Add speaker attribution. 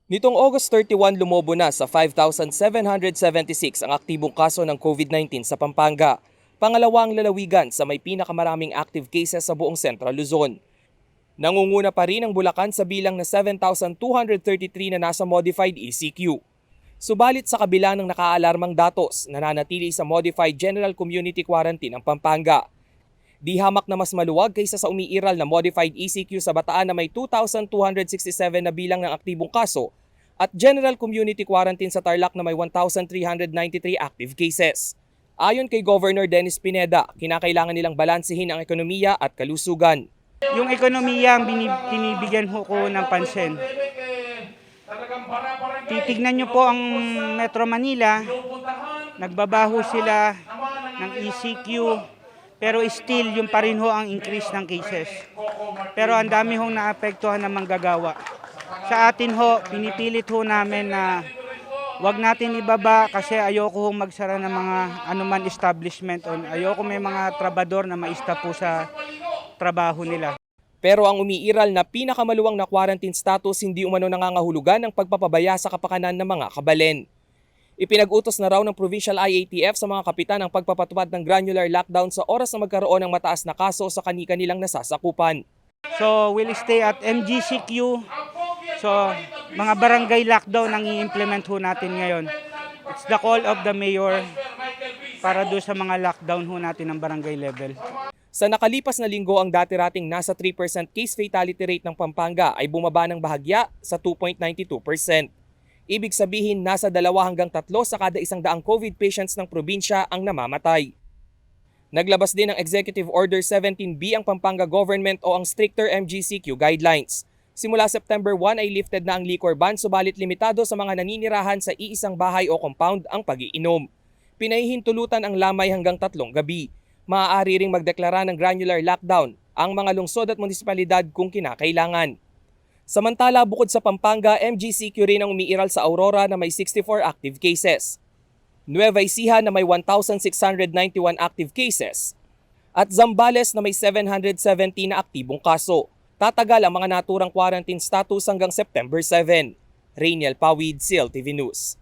Speaker 1: Nitong August 31, lumobo na sa 5,776 ang aktibong kaso ng COVID-19 sa Pampanga. Pangalawang lalawigan sa may pinakamaraming active cases sa buong Central Luzon. Nangunguna pa rin ang Bulacan sa bilang na 7,233 na nasa modified ECQ. Subalit sa kabila ng nakaalarmang datos, nananatili sa modified general community quarantine ang Pampanga. Di hamak na mas maluwag kaysa sa umiiral na modified ECQ sa Bataan na may 2,267 na bilang ng aktibong kaso at general community quarantine sa Tarlac na may 1,393 active cases. Ayon kay Governor Dennis Pineda, kinakailangan nilang balansehin ang ekonomiya at kalusugan.
Speaker 2: Yung ekonomiya ang binibigyan ko ng pansin. Titignan nyo po ang Metro Manila, nagbabaho sila ng ECQ, pero still yung pa rin ho ang increase ng cases. Pero ang dami hong naapektuhan ng manggagawa. Sa atin ho, pinipilit ho namin na wag natin ibaba kasi ayoko hong magsara ng mga anuman establishment. Ayoko may mga trabador na maista po sa trabaho nila.
Speaker 1: Pero ang umiiral na pinakamaluwang na quarantine status hindi umano nangangahulugan ng pagpapabaya sa kapakanan ng mga kabalen. Ipinag-utos na raw ng Provincial IATF sa mga kapitan ang pagpapatupad ng granular lockdown sa oras na magkaroon ng mataas na kaso sa kani-kanilang nasasakupan.
Speaker 2: So we'll stay at MGCQ. So mga barangay lockdown ang i-implement ho natin ngayon. It's the call of the mayor para do sa mga lockdown ho natin ng barangay level.
Speaker 1: Sa nakalipas na linggo, ang dati-rating nasa 3% case fatality rate ng Pampanga ay bumaba ng bahagya sa 2.92%. Ibig sabihin, nasa 2 hanggang 3 sa kada 100 COVID patients ng probinsya ang namamatay. Naglabas din ng Executive Order 17B ang Pampanga Government o ang stricter MGCQ guidelines. Simula September 1 ay lifted na ang liquor ban subalit limitado sa mga naninirahan sa iisang bahay o compound ang pag-iinom. Pinahihintulutan ang lamay hanggang 3 gabi. Maaari ring magdeklara ng granular lockdown ang mga lungsod at munisipalidad kung kinakailangan. Samantala, bukod sa Pampanga, MGCQ rin ang umiiral sa Aurora na may 64 active cases. Nueva Ecija na may 1,691 active cases. At Zambales na may 770 na aktibong kaso. Tatagal ang mga naturang quarantine status hanggang September 7. Rainiel Pawid, CLTV News.